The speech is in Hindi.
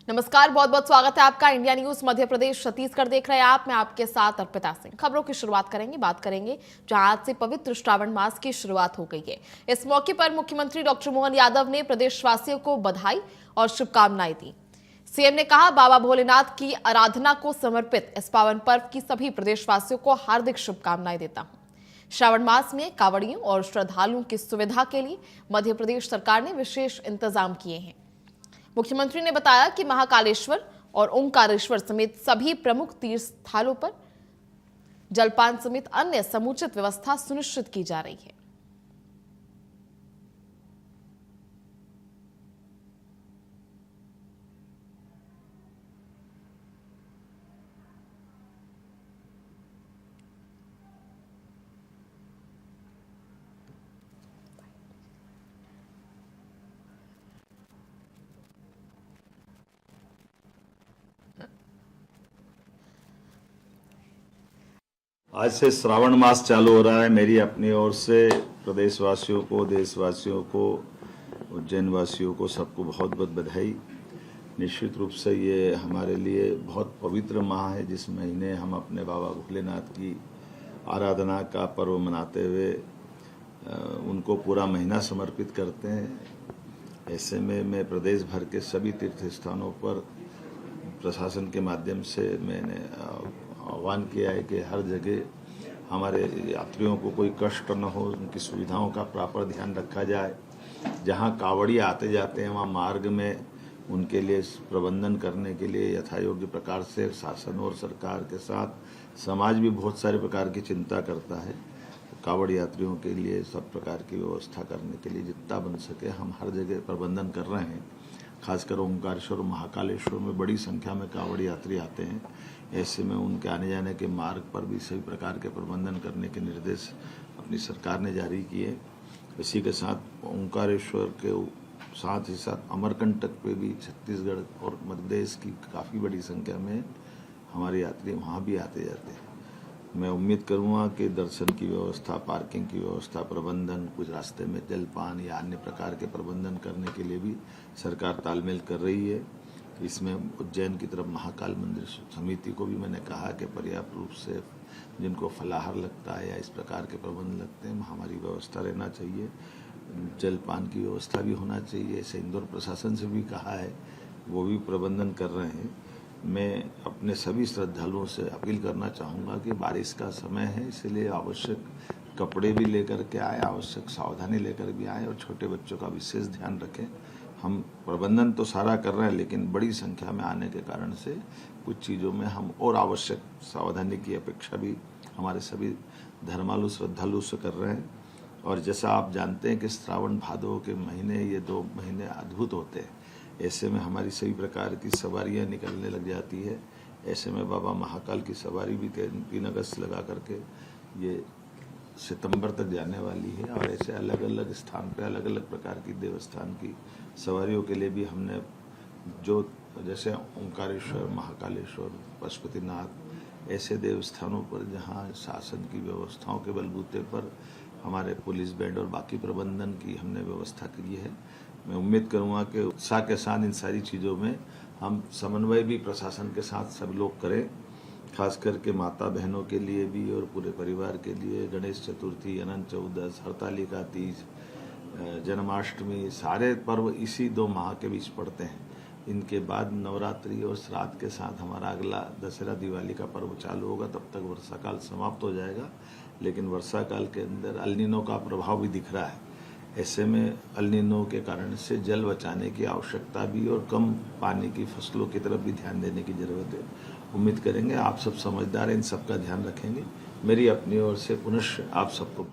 नमस्कार, बहुत बहुत स्वागत है आपका इंडिया न्यूज मध्य प्रदेश छत्तीसगढ़ देख रहे हैं आप। मैं आपके साथ अर्पिता सिंह। खबरों की शुरुआत करेंगे, बात करेंगे जहां आज से पवित्र श्रावण मास की शुरुआत हो गई है। इस मौके पर मुख्यमंत्री डॉक्टर मोहन यादव ने प्रदेशवासियों को बधाई और शुभकामनाएं दी। सीएम ने कहा, बाबा भोलेनाथ की आराधना को समर्पित इस पावन पर्व की सभी प्रदेशवासियों को हार्दिक शुभकामनाएं देता हूं। श्रावण मास में कांवड़ियों और श्रद्धालुओं की सुविधा के लिए मध्य प्रदेश सरकार ने विशेष इंतजाम किए हैं। मुख्यमंत्री ने बताया कि महाकालेश्वर और ओंकारेश्वर समेत सभी प्रमुख तीर्थ स्थलों पर जलपान समेत अन्य समुचित व्यवस्था सुनिश्चित की जा रही है। आज से श्रावण मास चालू हो रहा है। मेरी अपनी ओर से प्रदेशवासियों को, देशवासियों को, उज्जैन वासियों को सबको बहुत बहुत बधाई। निश्चित रूप से ये हमारे लिए बहुत पवित्र माह है, जिस महीने हम अपने बाबा भोलेनाथ की आराधना का पर्व मनाते हुए उनको पूरा महीना समर्पित करते हैं। ऐसे में मैं प्रदेश भर के सभी तीर्थ स्थानों पर प्रशासन के माध्यम से मैंने आह्वान किया है कि हर जगह हमारे यात्रियों को कोई कष्ट न हो, उनकी सुविधाओं का प्रॉपर ध्यान रखा जाए। जहां कांवड़ी आते जाते हैं वहां मार्ग में उनके लिए प्रबंधन करने के लिए यथायोग्य प्रकार से शासन और सरकार के साथ समाज भी बहुत सारे प्रकार की चिंता करता है। कांवड़ यात्रियों के लिए सब प्रकार की व्यवस्था करने के लिए जितना बन सके हम हर जगह प्रबंधन कर रहे हैं। खासकर ओंकारेश्वर और महाकालेश्वर में बड़ी संख्या में कांवड़ यात्री आते हैं। ऐसे में उनके आने जाने के मार्ग पर भी सभी प्रकार के प्रबंधन करने के निर्देश अपनी सरकार ने जारी किए। इसी के साथ ओंकारेश्वर के साथ ही साथ अमरकंटक पे भी छत्तीसगढ़ और मध्य प्रदेश की काफ़ी बड़ी संख्या में हमारे यात्री वहाँ भी आते जाते हैं। मैं उम्मीद करूँगा कि दर्शन की व्यवस्था, पार्किंग की व्यवस्था, प्रबंधन, कुछ रास्ते में जलपान या अन्य प्रकार के प्रबंधन करने के लिए भी सरकार तालमेल कर रही है। इसमें उज्जैन की तरफ महाकाल मंदिर समिति को भी मैंने कहा कि पर्याप्त रूप से जिनको फलाहार लगता है या इस प्रकार के प्रबंध लगते हैं हमारी व्यवस्था रहना चाहिए। जलपान की व्यवस्था भी होना चाहिए। ऐसे इंदौर प्रशासन से भी कहा है, वो भी प्रबंधन कर रहे हैं। मैं अपने सभी श्रद्धालुओं से अपील करना चाहूँगा कि बारिश का समय है, इसलिए आवश्यक कपड़े भी लेकर के आए, आवश्यक सावधानी लेकर भी आए और छोटे बच्चों का विशेष ध्यान रखें। हम प्रबंधन तो सारा कर रहे हैं, लेकिन बड़ी संख्या में आने के कारण से कुछ चीज़ों में हम और आवश्यक सावधानी की अपेक्षा भी हमारे सभी धर्मालु श्रद्धालु से कर रहे हैं। और जैसा आप जानते हैं कि श्रावण भादव के महीने, ये 2 महीने अद्भुत होते हैं। ऐसे में हमारी सभी प्रकार की सवारियां निकलने लग जाती है। ऐसे में बाबा महाकाल की सवारी भी 3 अगस्त लगा करके ये सितंबर तक जाने वाली है। और ऐसे अलग अलग स्थान पे अलग अलग प्रकार की देवस्थान की सवारियों के लिए भी हमने जो जैसे ओंकारेश्वर, महाकालेश्वर, पशुपतिनाथ ऐसे देवस्थानों पर जहां शासन की व्यवस्थाओं के बलबूते पर हमारे पुलिस बैंड और बाकी प्रबंधन की हमने व्यवस्था की है। मैं उम्मीद करूंगा कि उत्साह के साथ इन सारी चीज़ों में हम समन्वय भी प्रशासन के साथ सब लोग करें। खास करके माता बहनों के लिए भी और पूरे परिवार के लिए गणेश चतुर्थी, अनंत चौदस, हरतालिका तीज, जन्माष्टमी सारे पर्व इसी 2 माह के बीच पड़ते हैं। इनके बाद नवरात्रि और श्राद्ध के साथ हमारा अगला दशहरा दिवाली का पर्व चालू होगा। तब तक वर्षा काल समाप्त हो जाएगा, लेकिन वर्षा काल के अंदर अल नीनो का प्रभाव भी दिख रहा है। ऐसे में अल नीनो के कारण से जल बचाने की आवश्यकता भी और कम पानी की फसलों की तरफ भी ध्यान देने की जरूरत है। उम्मीद करेंगे आप सब समझदार हैं, इन सब का ध्यान रखेंगे। मेरी अपनी ओर से पुनः आप सबको